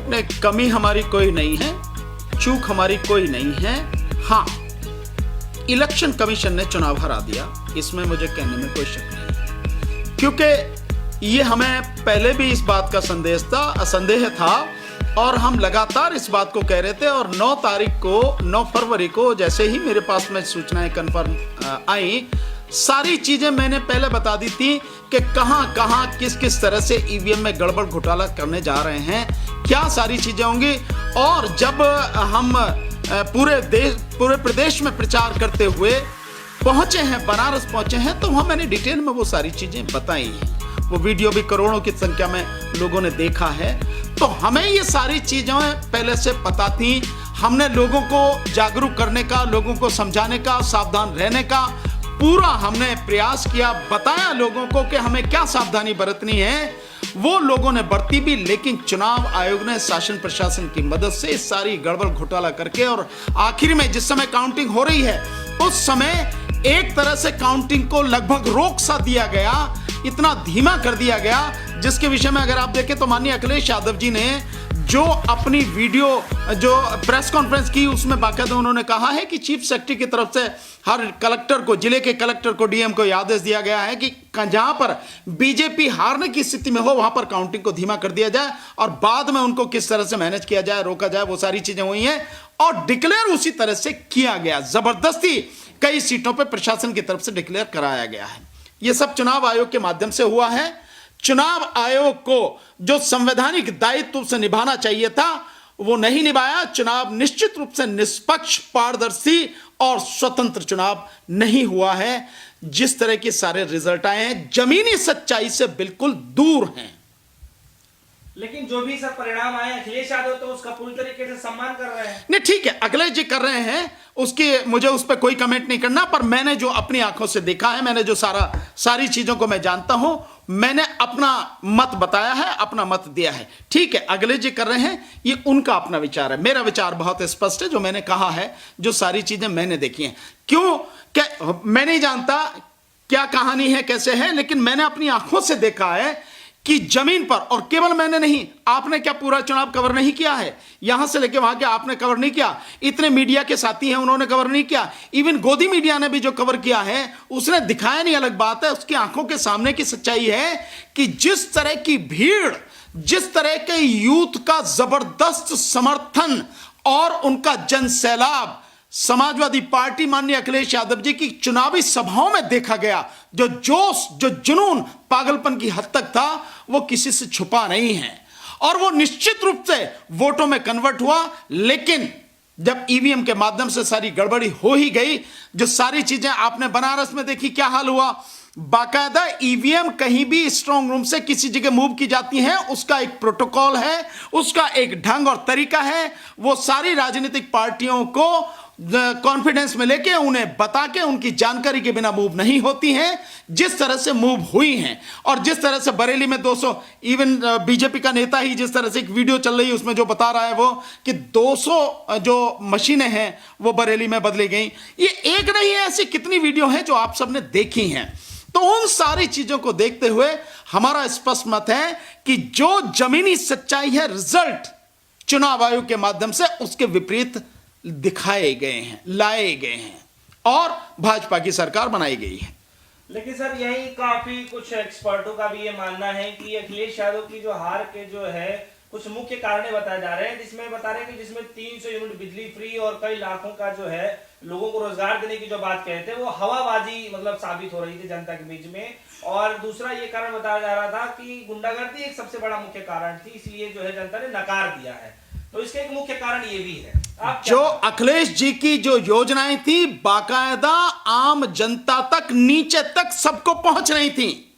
नहीं, कमी हमारी कोई नहीं है, चूक हमारी कोई नहीं है। हाँ, इलेक्शन कमीशन ने चुनाव हरा दिया, इसमें मुझे कहने में कोई शक नहीं है, क्योंकि ये हमें पहले भी इस बात का संदेह था और हम लगातार इस बात को कह रहे थे। और 9 फरवरी को जैसे ही मेरे पास में सूचनाएं कंफर्म आई, सारी चीजें मैंने पहले बता दी थी कि कहां किस तरह से ईवीएम में गड़बड़ घोटाला करने जा रहे हैं, क्या सारी चीजें होंगी। और जब हम पूरे प्रदेश में प्रचार करते हुए पहुंचे हैं, बनारस पहुंचे हैं, तो वहां मैंने डिटेल में वो सारी चीजें बताई हैं। वो वीडियो भी करोड़ों की संख्या में लोगों ने देखा है। तो हमें ये सारी चीजें पहले से पता थी। हमने लोगों को जागरूक करने का, लोगों को समझाने का, सावधान रहने का पूरा हमने प्रयास किया, बताया लोगों को कि हमें क्या सावधानी बरतनी है। वो लोगों ने बरती भी, लेकिन चुनाव आयोग ने शासन प्रशासन की मदद से इस सारी गड़बड़ घोटाला करके, और आखिर में जिस समय काउंटिंग हो रही है उस समय एक तरह से काउंटिंग को लगभग रोक सा दिया गया, इतना धीमा कर दिया गया, जिसके विषय में अगर आप देखें तो माननीय अखिलेश यादव जी ने जो अपनी वीडियो जो प्रेस कॉन्फ्रेंस की, उसमें बाकायदा उन्होंने कहा है कि चीफ सेक्रेटरी की तरफ से हर कलेक्टर को, जिले के कलेक्टर को, डीएम को आदेश दिया गया है कि जहां पर बीजेपी हारने की स्थिति में हो वहां पर काउंटिंग को धीमा कर दिया जाए और बाद में उनको किस तरह से मैनेज किया जाए, रोका जाए, वो सारी चीजें हुई हैं। और डिक्लेयर उसी तरह से किया गया, जबरदस्ती कई सीटों पर प्रशासन की तरफ से डिक्लेयर कराया गया है। यह सब चुनाव आयोग के माध्यम से हुआ है। चुनाव आयोग को जो संवैधानिक दायित्व से निभाना चाहिए था वो नहीं निभाया। चुनाव निश्चित रूप से निष्पक्ष, पारदर्शी और स्वतंत्र चुनाव नहीं हुआ है। जिस तरह के सारे रिजल्ट आए हैं, जमीनी सच्चाई से बिल्कुल दूर हैं। लेकिन जो भी सर परिणाम आए, अखिलेश यादव तो उसका पूरी तरीके से सम्मान कर रहे हैं। नहीं, ठीक है, अखिलेश जी कर रहे हैं, उसकी मुझे उस पर कोई कमेंट नहीं करना। पर मैंने जो अपनी आंखों से देखा है, मैंने जो सारी चीजों को मैं जानता हूं, मैंने अपना मत बताया है, अपना मत दिया है। ठीक है, अखिलेश जी कर रहे हैं, ये उनका अपना विचार है। मेरा विचार बहुत स्पष्ट है, जो मैंने कहा है, जो सारी चीजें मैंने देखी हैं। क्यों? क्या मैं नहीं जानता क्या कहानी है, कैसे है, लेकिन मैंने अपनी आंखों से देखा है कि जमीन पर, और केवल मैंने नहीं, आपने क्या पूरा चुनाव कवर नहीं किया है? यहां से लेकर वहां के आपने कवर नहीं किया। इतने मीडिया के साथी हैं, उन्होंने कवर नहीं किया। इवन गोदी मीडिया ने भी जो कवर किया है उसने दिखाया नहीं, अलग बात है। उसकी आंखों के सामने की सच्चाई है कि जिस तरह की भीड़, जिस तरह के यूथ का जबरदस्त समर्थन और उनका जन सैलाब समाजवादी पार्टी माननीय अखिलेश यादव जी की चुनावी सभाओं में देखा गया, जो जोश, जो जुनून, पागलपन की हद तक था, वो किसी से छुपा नहीं है। और वो निश्चित रूप से वोटों में कन्वर्ट हुआ। लेकिन जब ईवीएम के माध्यम से सारी गड़बड़ी हो ही गई, जो सारी चीजें आपने बनारस में देखी, क्या हाल हुआ। बाकायदा ईवीएम कहीं भी स्ट्रांग रूम से किसी जगह मूव की जाती है, उसका एक प्रोटोकॉल है, उसका एक ढंग और तरीका है। वो सारी राजनीतिक पार्टियों को कॉन्फिडेंस में लेके, उन्हें बता के, उनकी जानकारी के बिना मूव नहीं होती हैं, जिस तरह से मूव हुई हैं। और जिस तरह से बरेली में 200, इवन बीजेपी का नेता ही जिस तरह से एक वीडियो चल रही है उसमें जो बता रहा है वो कि 200 जो मशीनें हैं वो बरेली में बदली गई। ये एक नहीं है, ऐसी कितनी वीडियो हैं जो आप सबने देखी हैं। तो उन सारी चीजों को देखते हुए हमारा स्पष्ट मत है कि जो जमीनी सच्चाई है, रिजल्ट चुनाव आयोग के माध्यम से उसके विपरीत दिखाए गए हैं, लाए गए हैं और भाजपा की सरकार बनाई गई है। लेकिन सर यही काफी कुछ एक्सपर्टों का भी ये मानना है कि अखिलेश यादव की जो हार के जो है कुछ मुख्य कारण बताए जा रहे हैं, जिसमें बता रहे हैं कि जिसमें 300 यूनिट बिजली फ्री और कई लाखों का जो है लोगों को रोजगार देने की जो बात कहते हैं वो हवाबाजी मतलब साबित हो रही थी जनता के बीच में। और दूसरा ये कारण बताया जा रहा था कि गुंडागर्दी एक सबसे बड़ा मुख्य कारण थी, इसलिए जो है जनता ने नकार दिया है। तो इसका एक मुख्य कारण ये भी है। जो अखिलेश जी की जो योजनाएं थी बाकायदा आम जनता तक, नीचे तक सबको पहुंच रही थी।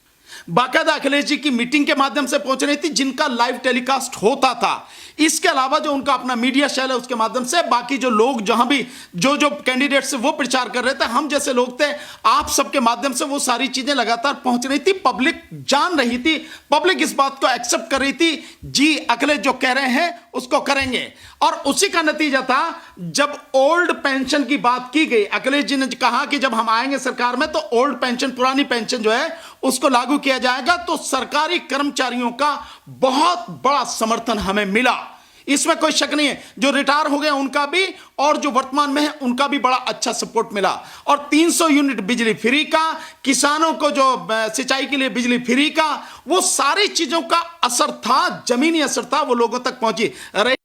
बाकायदा अखिलेश जी की मीटिंग के माध्यम से पहुंच रही थी, जिनका लाइव टेलीकास्ट होता था। इसके अलावा जो उनका अपना मीडिया शैल है उसके माध्यम से बाकी जो लोग जहां भी जो जो कैंडिडेट्स वो प्रचार कर रहे थे, हम जैसे लोग थे, आप सबके माध्यम से वो सारी चीजें लगातार पहुंच रही थी। पब्लिक जान रही थी, पब्लिक इस बात को एक्सेप्ट कर रही थी, जी अखिलेश जो कह रहे हैं उसको करेंगे। और उसी का नतीजा था जब ओल्ड पेंशन की बात की गई, अखिलेश जी ने कहा कि जब हम आएंगे सरकार में तो ओल्ड पेंशन, पुरानी पेंशन जो है उसको लागू किया जाएगा। तो सरकारी कर्मचारियों का बहुत बड़ा समर्थन हमें मिला। इसमें कोई शक नहीं है। जो रिटायर हो गए उनका भी और जो वर्तमान में है उनका भी बड़ा अच्छा सपोर्ट मिला। और 300 यूनिट बिजली फ्री का, किसानों को जो सिंचाई के लिए बिजली फ्री का, वो सारी चीजों का असर था, जमीनी असर था, वो लोगों तक पहुंची।